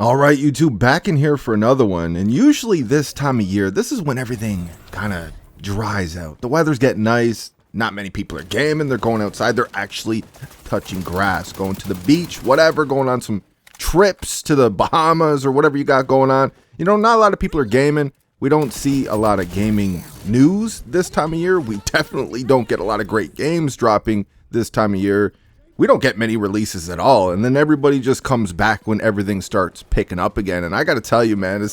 All right, YouTube, back in here for another one. And usually this time of year, this is when everything kind of dries out. The weather's getting nice. Not many people are gaming. They're going outside. They're actually touching grass, going to the beach, whatever, going on some trips to the Bahamas or whatever you got going on. You know, not a lot of people are gaming. We don't see a lot of gaming news this time of year. We definitely don't get a lot of great games dropping this time of year. We don't get many releases at all, and then everybody just comes back when everything starts picking up again. And I gotta tell you, man,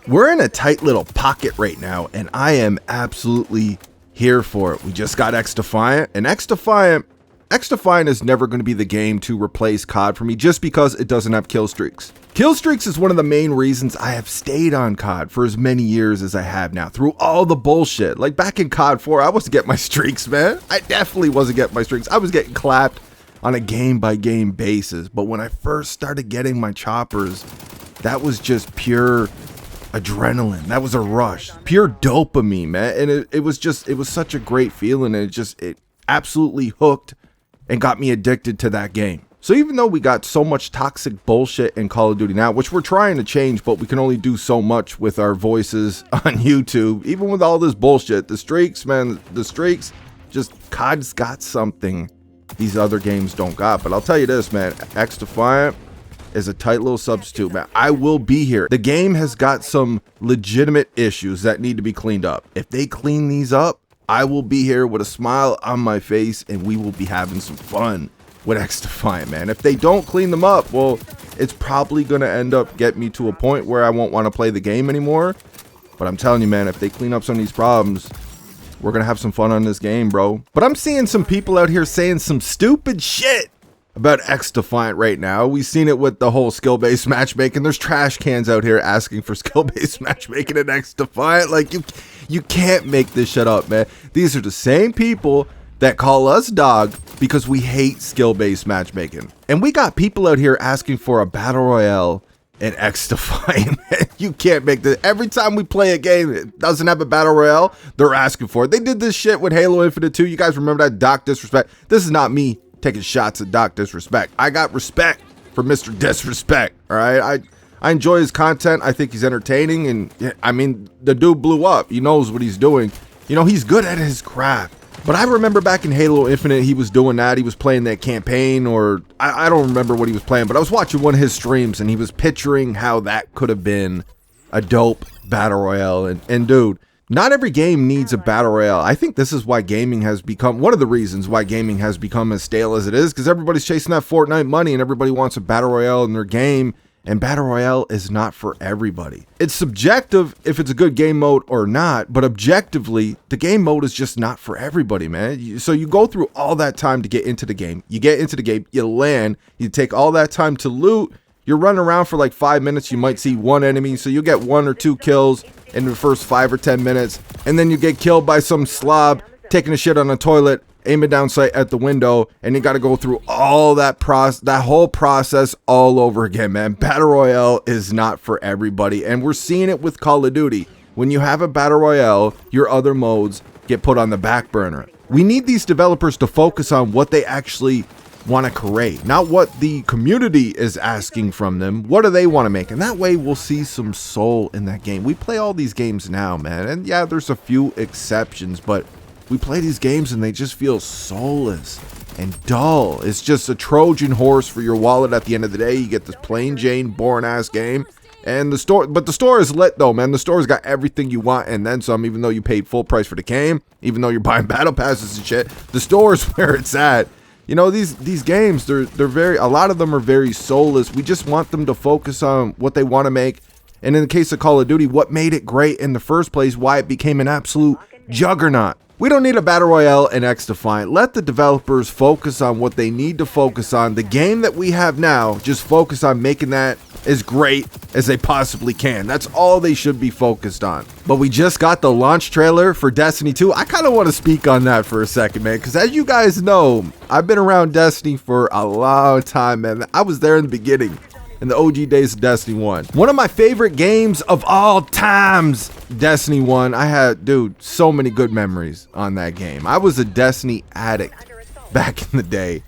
we're in a tight little pocket right now, and I am absolutely here for it. We just got XDefiant, and XDefiant is never going to be the game to replace COD for me, just because it doesn't have kill streaks. Kill streaks is one of the main reasons I have stayed on COD for as many years as I have now, through all the bullshit. Like back in COD 4, I wasn't getting my streaks, man. I definitely wasn't getting my streaks. I was getting clapped on a game-by-game basis. But when I first started getting my choppers, that was just pure adrenaline. That was a rush, pure dopamine, man. And it was such a great feeling. And it absolutely hooked and got me addicted to that game. So even though we got so much toxic bullshit in Call of Duty now, which we're trying to change, but we can only do so much with our voices on YouTube, even with all this bullshit, the streaks, man, just COD's got something these other games don't got. But I'll tell you this, man, XDefiant is a tight little substitute, man. I will be here. The game has got some legitimate issues that need to be cleaned up. If they clean these up, I will be here with a smile on my face, and we will be having some fun with XDefiant, man. If they don't clean them up, well, it's probably going to end up getting me to a point where I won't want to play the game anymore. But I'm telling you, man, if they clean up some of these problems, we're going to have some fun on this game, bro. But I'm seeing some people out here saying some stupid shit about XDefiant right now. We've seen it with the whole skill-based matchmaking. There's trash cans out here asking for skill-based matchmaking in XDefiant. Like, you can't make this shit up, man. These are the same people that call us dog because we hate skill-based matchmaking. And we got people out here asking for a battle royale in XDefiant. You can't make this. Every time we play a game that doesn't have a battle royale, they're asking for it. They did this shit with Halo Infinite 2. You guys remember that? Doc Disrespect. This is not me taking shots at Doc Disrespect. I got respect for Mr. Disrespect. All right. I enjoy his content. I think he's entertaining. And I mean, the dude blew up. He knows what he's doing. You know, he's good at his craft. But I remember back in Halo Infinite, he was doing that. He was playing that campaign, or I don't remember what he was playing, but I was watching one of his streams and he was picturing how that could have been a dope battle royale. And dude, not every game needs a battle royale. I think this is why gaming has become, one of the reasons why gaming has become as stale as it is, because everybody's chasing that Fortnite money and everybody wants a battle royale in their game. And battle royale is not for everybody. It's subjective if it's a good game mode or not, but objectively, the game mode is just not for everybody, man. So you go through all that time to get into the game. You get into the game, you land, you take all that time to loot, you're running around for like 5 minutes, you might see one enemy, so you get 1 or 2 kills in the first 5 or 10 minutes, and then you get killed by some slob taking a shit on a toilet, aiming down sight at the window, and you got to go through all that whole process all over again, man. Battle Royale is not for everybody, and we're seeing it with Call of Duty. When you have a Battle Royale, your other modes get put on the back burner. We need these developers to focus on what they actually want to create, not what the community is asking from them. What do they want to make? And that way we'll see some soul in that game. We play all these games now, man, and yeah, there's a few exceptions, but we play these games and they just feel soulless and dull. It's just a Trojan horse for your wallet at the end of the day. You get this plain Jane, boring ass game. And the store is lit though, man. The store's got everything you want and then some, even though you paid full price for the game, even though you're buying battle passes and shit. The store is where it's at. You know, these games, a lot of them are very soulless. We just want them to focus on what they want to make. And in the case of Call of Duty, what made it great in the first place, why it became an absolute juggernaut. We don't need a battle royale in XDefiant. Let the developers focus on what they need to focus on. The game that we have now, just focus on making that as great as they possibly can. That's all they should be focused on. But we just got the launch trailer for Destiny 2. I kind of want to speak on that for a second, man, because as you guys know, I've been around Destiny for a long time, man. I was there in the beginning, in the OG days of Destiny 1. One of my favorite games of all times, Destiny 1. I had, dude, so many good memories on that game. I was a Destiny addict back in the day.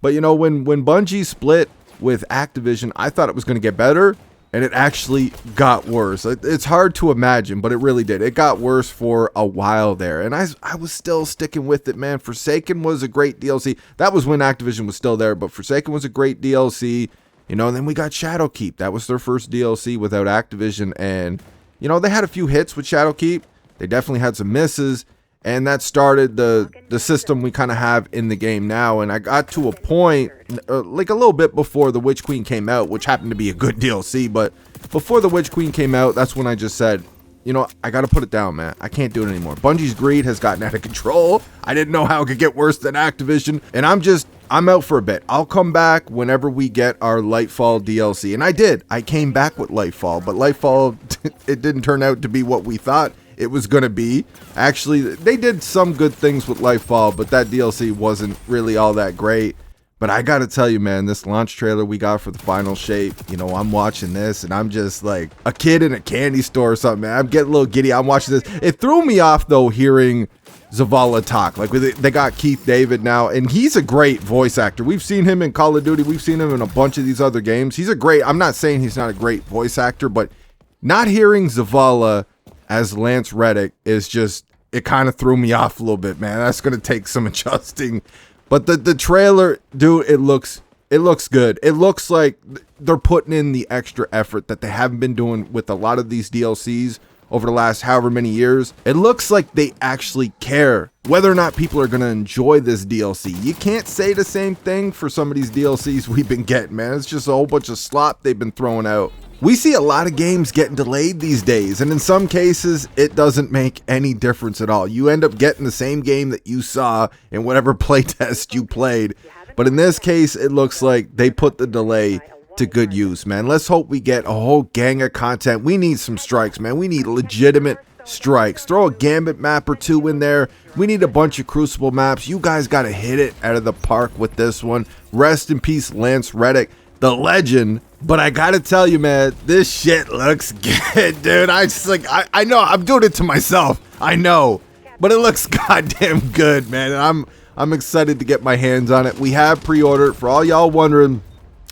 But you know, when Bungie split with Activision, I thought it was going to get better, and it actually got worse. It's hard to imagine, but it really did. It got worse for a while there, and I was still sticking with it, man. Forsaken was a great DLC. That was when Activision was still there, but Forsaken was a great DLC, you know. And then we got Shadowkeep. That was their first DLC without Activision, and you know, they had a few hits with Shadowkeep. They definitely had some misses, and that started the system we kind of have in the game now. And I got to a point, like a little bit before the Witch Queen came out, which happened to be a good DLC, but before the Witch Queen came out, that's when I just said, you know, I got to put it down, man. I can't do it anymore. Bungie's greed has gotten out of control. I didn't know how it could get worse than Activision, and I'm out for a bit. I'll come back whenever we get our Lightfall DLC, and I did. I came back with Lightfall, but Lightfall, it didn't turn out to be what we thought it was gonna be. Actually, they did some good things with Lightfall, but that DLC wasn't really all that great. But I gotta tell you, man, this launch trailer we got for the Final Shape, you know, I'm watching this and I'm just like a kid in a candy store or something, man. I'm getting a little giddy. I'm watching this. It threw me off though, hearing Zavala talk. Like, they got Keith David now, and he's a great voice actor. We've seen him in Call of Duty. We've seen him in a bunch of these other games. He's a great, I'm not saying he's not a great voice actor, but not hearing Zavala as Lance Reddick is just, it kind of threw me off a little bit, man. That's going to take some adjusting. But the trailer, dude, it looks good. It looks like they're putting in the extra effort that they haven't been doing with a lot of these DLCs over the last however many years. It looks like they actually care whether or not people are going to enjoy this DLC. You can't say the same thing for some of these DLCs we've been getting, man. It's just a whole bunch of slop they've been throwing out. We see a lot of games getting delayed these days, and in some cases, it doesn't make any difference at all. You end up getting the same game that you saw in whatever playtest you played. But in this case, it looks like they put the delay to good use, man. Let's hope we get a whole gang of content. We need some strikes, man. We need legitimate strikes. Throw a Gambit map or two in there. We need a bunch of Crucible maps. You guys got to hit it out of the park with this one. Rest in peace, Lance Reddick, the legend. But I gotta tell you, man, this shit looks good, dude. I know I'm doing it to myself. I know, but it looks goddamn good, man. And I'm excited to get my hands on it. We have pre-ordered. For all y'all wondering,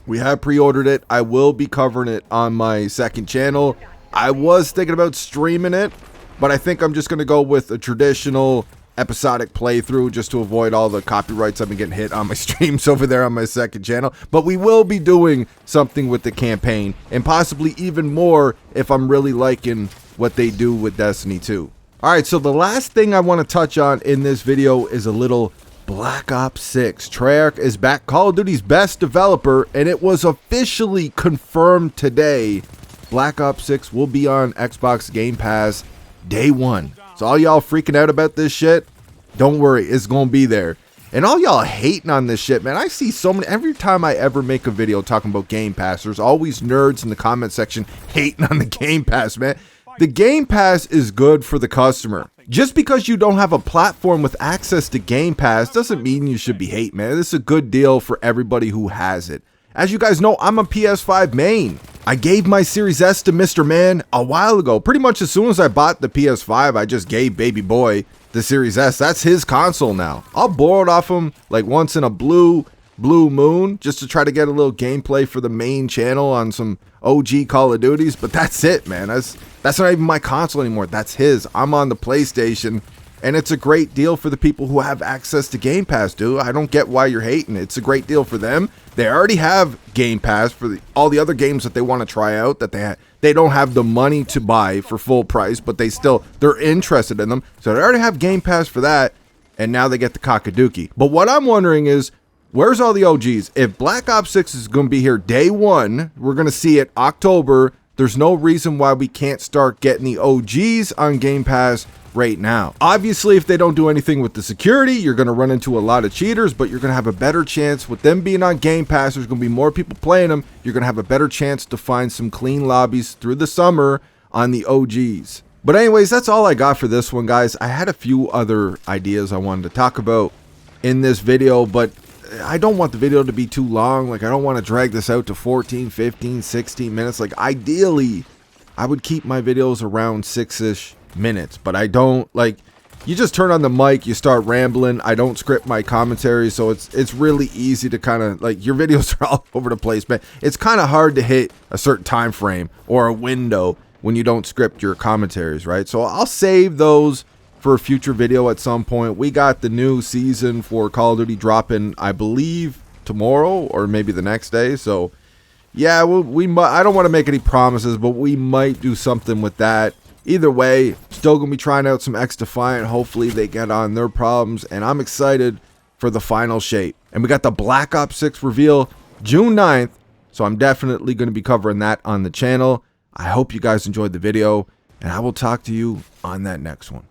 we have pre-ordered it. I will be covering it on my second channel. I was thinking about streaming it, but I think I'm just gonna go with a traditional episodic playthrough just to avoid all the copyrights I've been getting hit on my streams over there on my second channel. But we will be doing something with the campaign, and possibly even more if I'm really liking what they do with Destiny 2. Alright, so the last thing I want to touch on in this video is a little Black Ops 6. Treyarch is back, Call of Duty's best developer, and it was officially confirmed today. Black Ops 6 will be on Xbox Game Pass day one. So all y'all freaking out about this shit, don't worry, it's gonna be there. And all y'all hating on this shit, man, I see so many, every time I ever make a video talking about Game Pass, there's always nerds in the comment section hating on the Game Pass, man. The Game Pass is good for the customer. Just because you don't have a platform with access to Game Pass doesn't mean you should be hating, man. This is a good deal for everybody who has it. As you guys know, I'm a PS5 main. I gave my Series S to Mr. Man a while ago. Pretty much as soon as I bought the PS5, I just gave baby boy the Series S. That's his console now. I'll borrow it off him like once in a blue moon just to try to get a little gameplay for the main channel on some OG Call of Duties. But that's it, man. That's not even my console anymore. That's his. I'm on the PlayStation. And it's a great deal for the people who have access to Game Pass, dude. I don't get why you're hating. It's a great deal for them. They already have Game Pass for all the other games that they want to try out that they don't have the money to buy for full price, but they're interested in them. So they already have Game Pass for that, and now they get the cockaduki. But what I'm wondering is, where's all the OGs? If Black Ops 6 is going to be here day one, we're going to see it October. There's no reason why we can't start getting the OGs on Game Pass right now. Obviously, if they don't do anything with the security, you're going to run into a lot of cheaters, but you're going to have a better chance with them being on Game Pass. There's going to be more people playing them. You're going to have a better chance to find some clean lobbies through the summer on the OGs. But anyways, that's all I got for this one, guys. I had a few other ideas I wanted to talk about in this video, but I don't want the video to be too long. Like, I don't want to drag this out to 14, 15, 16 minutes. Like, ideally, I would keep my videos around 6-ish minutes, but I don't, like, you just turn on the mic, you start rambling. I don't script my commentary, so it's really easy to kind of, like, your videos are all over the place, man. It's kind of hard to hit a certain time frame or a window when you don't script your commentaries, right? So I'll save those for a future video at some point. We got the new season for Call of Duty dropping, I believe, tomorrow or maybe the next day. So yeah, I don't want to make any promises, but we might do something with that. Either way, still gonna be trying out some XDefiant. Hopefully they get on their problems, and I'm excited for the final shape. And we got the Black Ops 6 reveal June 9th, so I'm definitely going to be covering that on the channel. I hope you guys enjoyed the video, and I will talk to you on that next one.